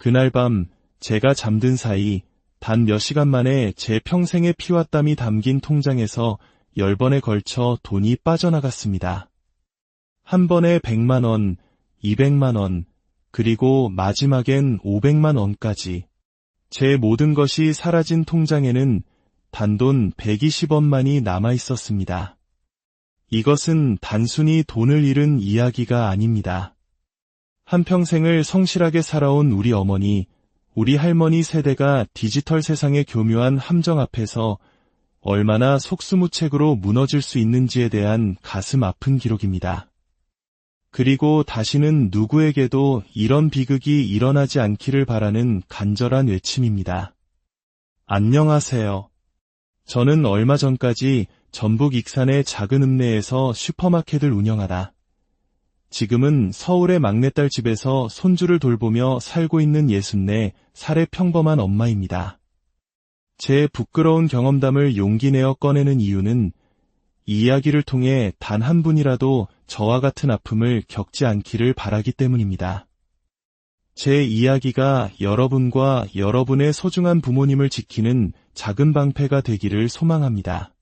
그날 밤 제가 잠든 사이 단 몇 시간 만에 제 평생의 피와 땀이 담긴 통장에서 10번에 걸쳐 돈이 빠져나갔습니다. 한 번에 100만 원, 200만 원, 그리고 마지막엔 500만 원까지. 제 모든 것이 사라진 통장에는 단돈 120원만이 남아 있었습니다. 이것은 단순히 돈을 잃은 이야기가 아닙니다. 한평생을 성실하게 살아온 우리 어머니, 우리 할머니 세대가 디지털 세상의 교묘한 함정 앞에서 얼마나 속수무책으로 무너질 수 있는지에 대한 가슴 아픈 기록입니다. 그리고 다시는 누구에게도 이런 비극이 일어나지 않기를 바라는 간절한 외침입니다. 안녕하세요. 저는 얼마 전까지 전북 익산의 작은 읍내에서 슈퍼마켓을 운영하다 지금은 서울의 막내딸 집에서 손주를 돌보며 살고 있는 64살의 평범한 엄마입니다. 제 부끄러운 경험담을 용기 내어 꺼내는 이유는 이 이야기를 통해 단 한 분이라도 저와 같은 아픔을 겪지 않기를 바라기 때문입니다. 제 이야기가 여러분과 여러분의 소중한 부모님을 지키는 작은 방패가 되기를 소망합니다.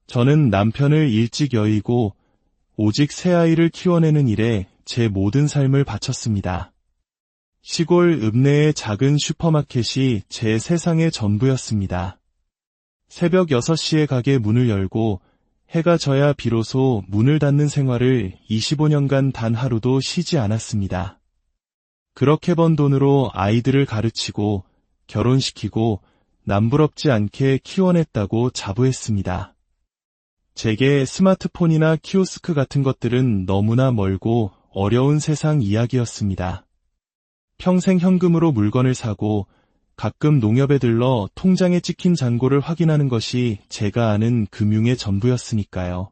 저는 남편을 일찍 여의고 오직 새 아이를 키워내는 일에 제 모든 삶을 바쳤습니다. 시골 읍내의 작은 슈퍼마켓이 제 세상의 전부였습니다. 새벽 6시에 가게 문을 열고 해가 져야 비로소 문을 닫는 생활을 25년간 단 하루도 쉬지 않았습니다. 그렇게 번 돈으로 아이들을 가르치고 결혼시키고 남부럽지 않게 키워냈다고 자부했습니다. 제게 스마트폰이나 키오스크 같은 것들은 너무나 멀고 어려운 세상 이야기였습니다. 평생 현금으로 물건을 사고 가끔 농협에 들러 통장에 찍힌 잔고를 확인하는 것이 제가 아는 금융의 전부였으니까요.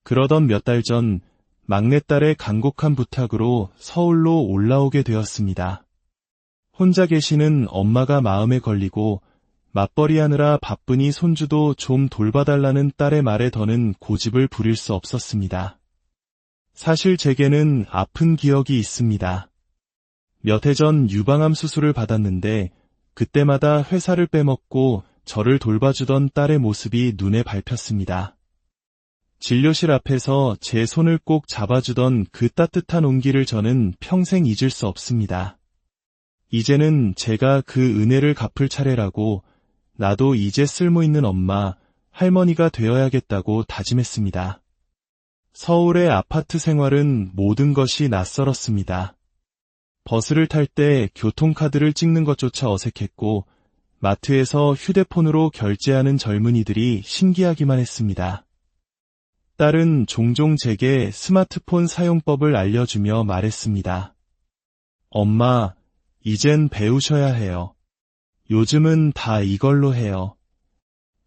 그러던 몇 달 전 막내딸의 간곡한 부탁으로 서울로 올라오게 되었습니다. 혼자 계시는 엄마가 마음에 걸리고 맞벌이하느라 바쁘니 손주도 좀 돌봐달라는 딸의 말에 더는 고집을 부릴 수 없었습니다. 사실 제게는 아픈 기억이 있습니다. 몇 해 전 유방암 수술을 받았는데 그때마다 회사를 빼먹고 저를 돌봐주던 딸의 모습이 눈에 밟혔습니다. 진료실 앞에서 제 손을 꼭 잡아주던 그 따뜻한 온기를 저는 평생 잊을 수 없습니다. 이제는 제가 그 은혜를 갚을 차례라고 나도 이제 쓸모있는 엄마, 할머니가 되어야겠다고 다짐했습니다. 서울의 아파트 생활은 모든 것이 낯설었습니다. 버스를 탈 때 교통카드를 찍는 것조차 어색했고 마트에서 휴대폰으로 결제하는 젊은이들이 신기하기만 했습니다. 딸은 종종 제게 스마트폰 사용법을 알려주며 말했습니다. 엄마, 이젠 배우셔야 해요. 요즘은 다 이걸로 해요.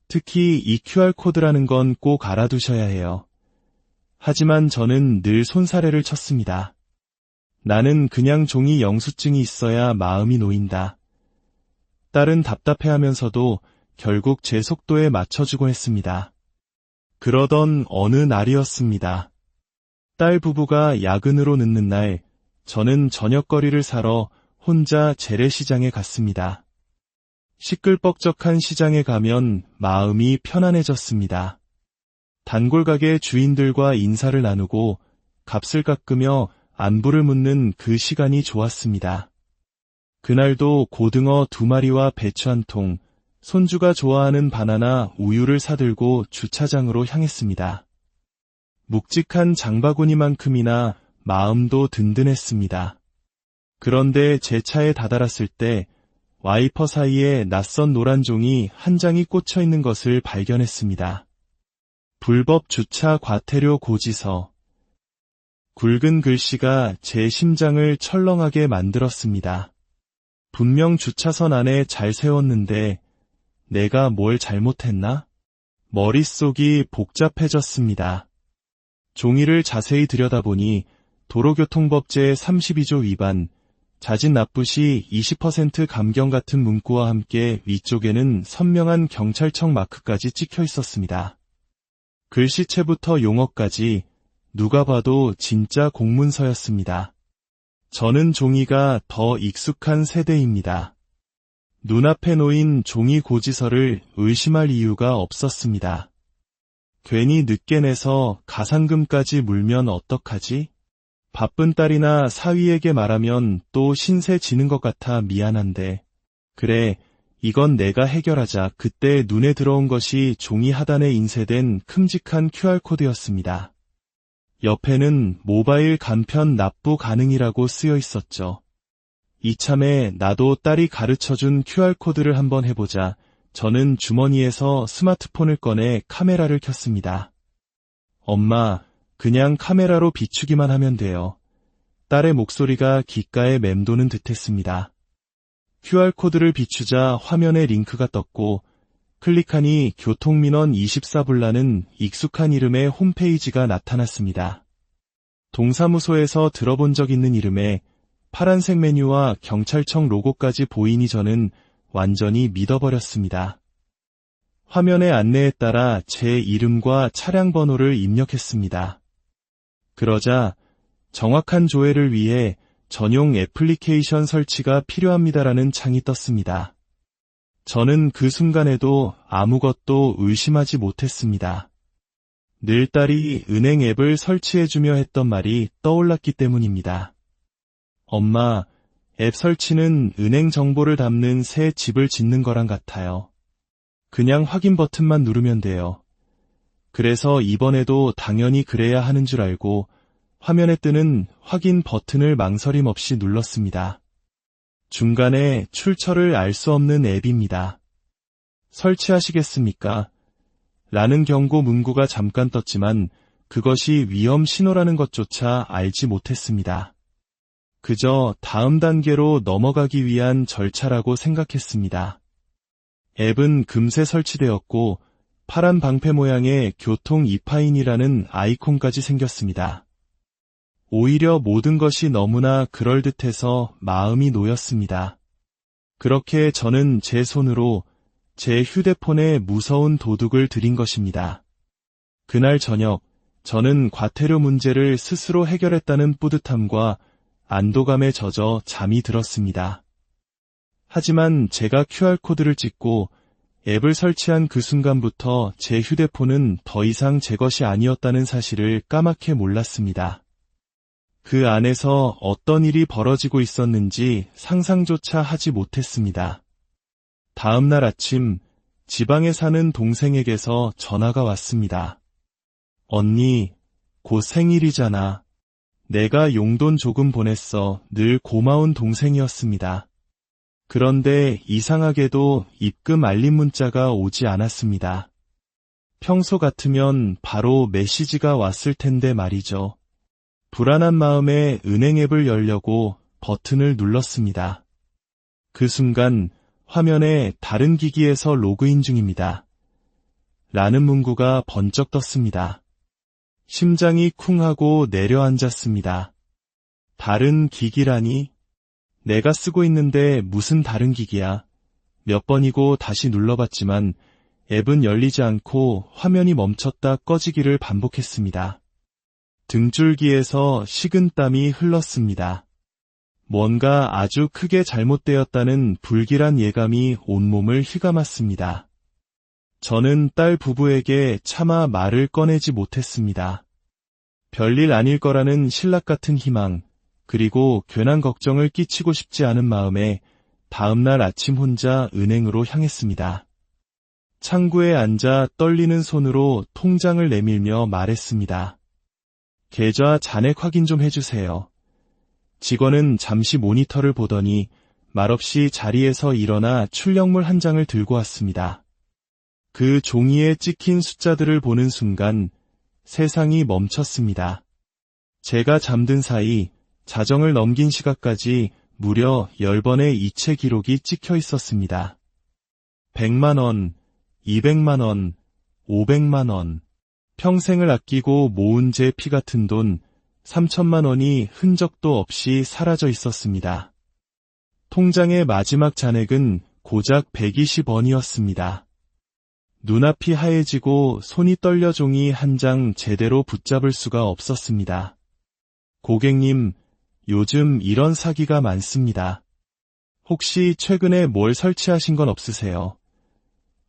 특히 이 QR코드라는 건 꼭 알아두셔야 해요. 하지만 저는 늘 손사래를 쳤습니다. 나는 그냥 종이 영수증이 있어야 마음이 놓인다. 딸은 답답해하면서도 결국 제 속도에 맞춰주곤 했습니다. 그러던 어느 날이었습니다. 딸 부부가 야근으로 늦는 날, 저는 저녁거리를 사러 혼자 재래시장에 갔습니다. 시끌벅적한 시장에 가면 마음이 편안해졌습니다. 단골가게 주인들과 인사를 나누고 값을 깎으며 안부를 묻는 그 시간이 좋았습니다. 그날도 고등어 2마리와 배추 1통, 손주가 좋아하는 바나나, 우유를 사들고 주차장으로 향했습니다. 묵직한 장바구니만큼이나 마음도 든든했습니다. 그런데 제 차에 다다랐을 때 와이퍼 사이에 낯선 노란 종이 한 장이 꽂혀 있는 것을 발견했습니다. 불법 주차 과태료 고지서. 굵은 글씨가 제 심장을 철렁하게 만들었습니다. 분명 주차선 안에 잘 세웠는데 내가 뭘 잘못했나? 머릿속이 복잡해졌습니다. 종이를 자세히 들여다보니 도로교통법제 32조 위반, 자진 납부 시 20% 감경 같은 문구와 함께 위쪽에는 선명한 경찰청 마크까지 찍혀 있었습니다. 글씨체부터 용어까지 누가 봐도 진짜 공문서였습니다. 저는 종이가 더 익숙한 세대입니다. 눈앞에 놓인 종이 고지서를 의심할 이유가 없었습니다. 괜히 늦게 내서 가상금까지 물면 어떡하지? 바쁜 딸이나 사위에게 말하면 또 신세 지는 것 같아 미안한데. 그래, 이건 내가 해결하자. 그때 눈에 들어온 것이 종이 하단에 인쇄된 큼직한 QR코드였습니다. 옆에는 모바일 간편 납부 가능이라고 쓰여 있었죠. 이참에 나도 딸이 가르쳐준 QR코드를 한번 해보자. 저는 주머니에서 스마트폰을 꺼내 카메라를 켰습니다. 엄마, 그냥 카메라로 비추기만 하면 돼요. 딸의 목소리가 귓가에 맴도는 듯했습니다. QR코드를 비추자 화면에 링크가 떴고 클릭하니 교통민원 24불라는 익숙한 이름의 홈페이지가 나타났습니다. 동사무소에서 들어본 적 있는 이름에 파란색 메뉴와 경찰청 로고까지 보이니 저는 완전히 믿어버렸습니다. 화면의 안내에 따라 제 이름과 차량 번호를 입력했습니다. 그러자 정확한 조회를 위해 전용 애플리케이션 설치가 필요합니다라는 창이 떴습니다. 저는 그 순간에도 아무것도 의심하지 못했습니다. 늘 딸이 은행 앱을 설치해주며 했던 말이 떠올랐기 때문입니다. 엄마, 앱 설치는 은행 정보를 담는 새 집을 짓는 거랑 같아요. 그냥 확인 버튼만 누르면 돼요. 그래서 이번에도 당연히 그래야 하는 줄 알고 화면에 뜨는 확인 버튼을 망설임 없이 눌렀습니다. 중간에 출처를 알 수 없는 앱입니다. 설치하시겠습니까? 라는 경고 문구가 잠깐 떴지만 그것이 위험 신호라는 것조차 알지 못했습니다. 그저 다음 단계로 넘어가기 위한 절차라고 생각했습니다. 앱은 금세 설치되었고 파란 방패 모양의 교통 이파인이라는 아이콘까지 생겼습니다. 오히려 모든 것이 너무나 그럴듯해서 마음이 놓였습니다. 그렇게 저는 제 손으로 제 휴대폰에 무서운 도둑을 들인 것입니다. 그날 저녁, 저는 과태료 문제를 스스로 해결했다는 뿌듯함과 안도감에 젖어 잠이 들었습니다. 하지만 제가 QR코드를 찍고 앱을 설치한 그 순간부터 제 휴대폰은 더 이상 제 것이 아니었다는 사실을 까맣게 몰랐습니다. 그 안에서 어떤 일이 벌어지고 있었는지 상상조차 하지 못했습니다. 다음 날 아침, 지방에 사는 동생에게서 전화가 왔습니다. 언니, 곧 생일이잖아. 내가 용돈 조금 보냈어. 늘 고마운 동생이었습니다. 그런데 이상하게도 입금 알림 문자가 오지 않았습니다. 평소 같으면 바로 메시지가 왔을 텐데 말이죠. 불안한 마음에 은행 앱을 열려고 버튼을 눌렀습니다. 그 순간 화면에 다른 기기에서 로그인 중입니다. 라는 문구가 번쩍 떴습니다. 심장이 쿵 하고 내려앉았습니다. 다른 기기라니? 내가 쓰고 있는데 무슨 다른 기기야? 몇 번이고 다시 눌러봤지만 앱은 열리지 않고 화면이 멈췄다 꺼지기를 반복했습니다. 등줄기에서 식은땀이 흘렀습니다. 뭔가 아주 크게 잘못되었다는 불길한 예감이 온몸을 휘감았습니다. 저는 딸 부부에게 차마 말을 꺼내지 못했습니다. 별일 아닐 거라는 신락 같은 희망, 그리고 괜한 걱정을 끼치고 싶지 않은 마음에 다음날 아침 혼자 은행으로 향했습니다. 창구에 앉아 떨리는 손으로 통장을 내밀며 말했습니다. 계좌 잔액 확인 좀 해주세요. 직원은 잠시 모니터를 보더니 말없이 자리에서 일어나 출력물 한 장을 들고 왔습니다. 그 종이에 찍힌 숫자들을 보는 순간 세상이 멈췄습니다. 제가 잠든 사이 자정을 넘긴 시각까지 무려 10번의 이체 기록이 찍혀 있었습니다. 100만원, 200만원, 500만원. 평생을 아끼고 모은 제 피 같은 돈 3천만 원이 흔적도 없이 사라져 있었습니다. 통장의 마지막 잔액은 고작 120원이었습니다. 눈앞이 하얘지고 손이 떨려 종이 한 장 제대로 붙잡을 수가 없었습니다. 고객님, 요즘 이런 사기가 많습니다. 혹시 최근에 뭘 설치하신 건 없으세요?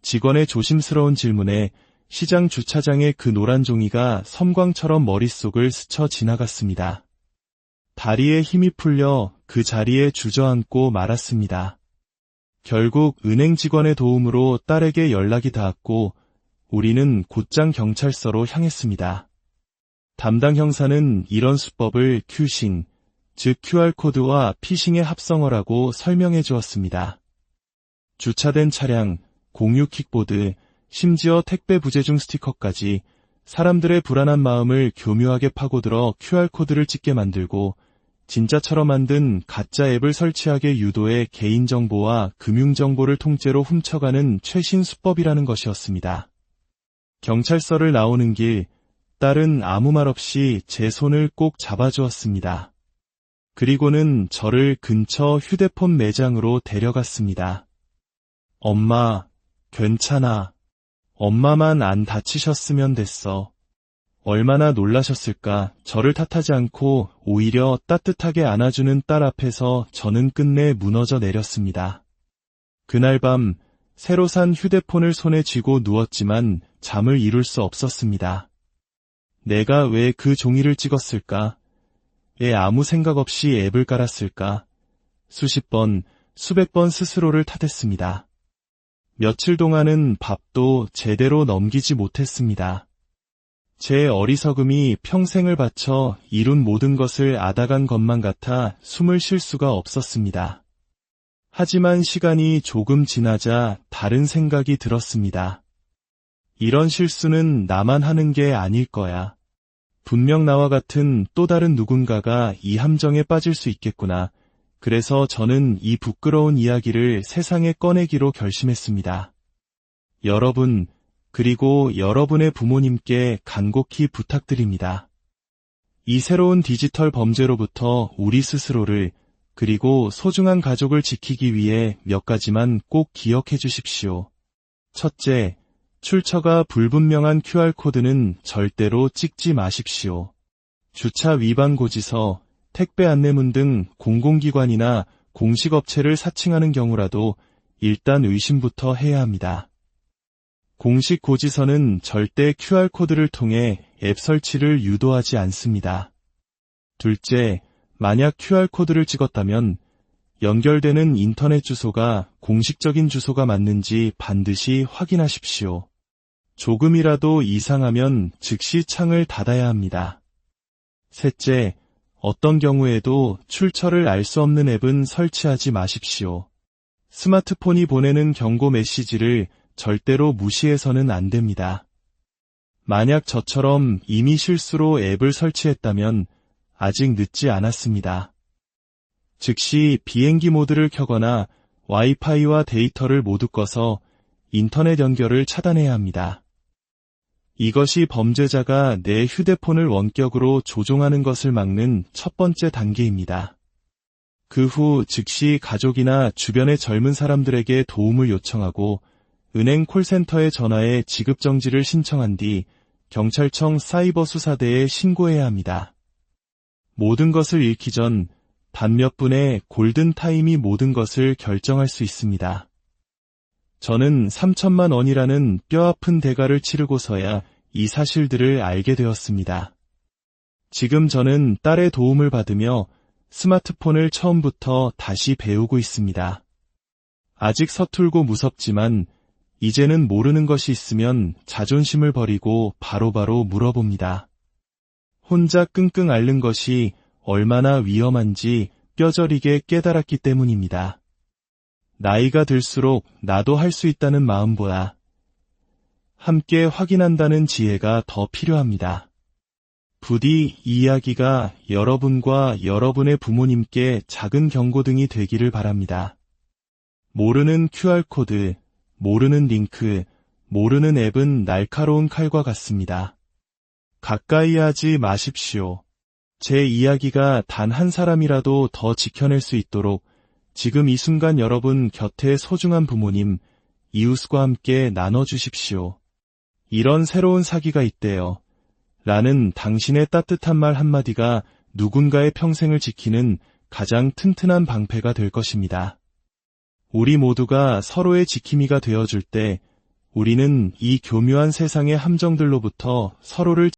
직원의 조심스러운 질문에 시장 주차장의 그 노란 종이가 섬광처럼 머릿속을 스쳐 지나갔습니다. 다리에 힘이 풀려 그 자리에 주저앉고 말았습니다. 결국 은행 직원의 도움으로 딸에게 연락이 닿았고 우리는 곧장 경찰서로 향했습니다. 담당 형사는 이런 수법을 큐싱, 즉 QR코드와 피싱의 합성어라고 설명해 주었습니다. 주차된 차량, 공유 킥보드, 심지어 택배 부재중 스티커까지 사람들의 불안한 마음을 교묘하게 파고들어 QR코드를 찍게 만들고 진짜처럼 만든 가짜 앱을 설치하게 유도해 개인정보와 금융정보를 통째로 훔쳐가는 최신 수법이라는 것이었습니다. 경찰서를 나오는 길, 딸은 아무 말 없이 제 손을 꼭 잡아주었습니다. 그리고는 저를 근처 휴대폰 매장으로 데려갔습니다. 엄마, 괜찮아. 엄마만 안 다치셨으면 됐어. 얼마나 놀라셨을까. 저를 탓하지 않고 오히려 따뜻하게 안아주는 딸 앞에서 저는 끝내 무너져 내렸습니다. 그날 밤 새로 산 휴대폰을 손에 쥐고 누웠지만 잠을 이룰 수 없었습니다. 내가 왜 그 종이를 찍었을까? 왜 아무 생각 없이 앱을 깔았을까? 수십 번, 수백 번 스스로를 탓했습니다. 며칠 동안은 밥도 제대로 넘기지 못했습니다. 제 어리석음이 평생을 바쳐 이룬 모든 것을 앗아간 것만 같아 숨을 쉴 수가 없었습니다. 하지만 시간이 조금 지나자 다른 생각이 들었습니다. 이런 실수는 나만 하는 게 아닐 거야. 분명 나와 같은 또 다른 누군가가 이 함정에 빠질 수 있겠구나. 그래서 저는 이 부끄러운 이야기를 세상에 꺼내기로 결심했습니다. 여러분, 그리고 여러분의 부모님께 간곡히 부탁드립니다. 이 새로운 디지털 범죄로부터 우리 스스로를 그리고 소중한 가족을 지키기 위해 몇 가지만 꼭 기억해 주십시오. 첫째, 출처가 불분명한 QR코드는 절대로 찍지 마십시오. 주차 위반 고지서, 택배 안내문 등 공공기관이나 공식업체를 사칭하는 경우라도 일단 의심부터 해야 합니다. 공식 고지서는 절대 QR코드를 통해 앱 설치를 유도하지 않습니다. 둘째, 만약 QR코드를 찍었다면 연결되는 인터넷 주소가 공식적인 주소가 맞는지 반드시 확인하십시오. 조금이라도 이상하면 즉시 창을 닫아야 합니다. 셋째, 어떤 경우에도 출처를 알 수 없는 앱은 설치하지 마십시오. 스마트폰이 보내는 경고 메시지를 절대로 무시해서는 안 됩니다. 만약 저처럼 이미 실수로 앱을 설치했다면 아직 늦지 않았습니다. 즉시 비행기 모드를 켜거나 와이파이와 데이터를 모두 꺼서 인터넷 연결을 차단해야 합니다. 이것이 범죄자가 내 휴대폰을 원격으로 조종하는 것을 막는 첫 번째 단계입니다. 그 후 즉시 가족이나 주변의 젊은 사람들에게 도움을 요청하고 은행 콜센터에 전화해 지급정지를 신청한 뒤 경찰청 사이버 수사대에 신고해야 합니다. 모든 것을 잃기 전 단 몇 분의 골든타임이 모든 것을 결정할 수 있습니다. 저는 3천만 원이라는 뼈아픈 대가를 치르고서야 이 사실들을 알게 되었습니다. 지금 저는 딸의 도움을 받으며 스마트폰을 처음부터 다시 배우고 있습니다. 아직 서툴고 무섭지만 이제는 모르는 것이 있으면 자존심을 버리고 바로바로 물어봅니다. 혼자 끙끙 앓는 것이 얼마나 위험한지 뼈저리게 깨달았기 때문입니다. 나이가 들수록 나도 할 수 있다는 마음보다 함께 확인한다는 지혜가 더 필요합니다. 부디 이 이야기가 여러분과 여러분의 부모님께 작은 경고등이 되기를 바랍니다. 모르는 QR코드, 모르는 링크, 모르는 앱은 날카로운 칼과 같습니다. 가까이 하지 마십시오. 제 이야기가 단 한 사람이라도 더 지켜낼 수 있도록 지금 이 순간 여러분 곁에 소중한 부모님, 이웃과 함께 나눠주십시오. 이런 새로운 사기가 있대요. 라는 당신의 따뜻한 말 한마디가 누군가의 평생을 지키는 가장 튼튼한 방패가 될 것입니다. 우리 모두가 서로의 지킴이가 되어줄 때 우리는 이 교묘한 세상의 함정들로부터 서로를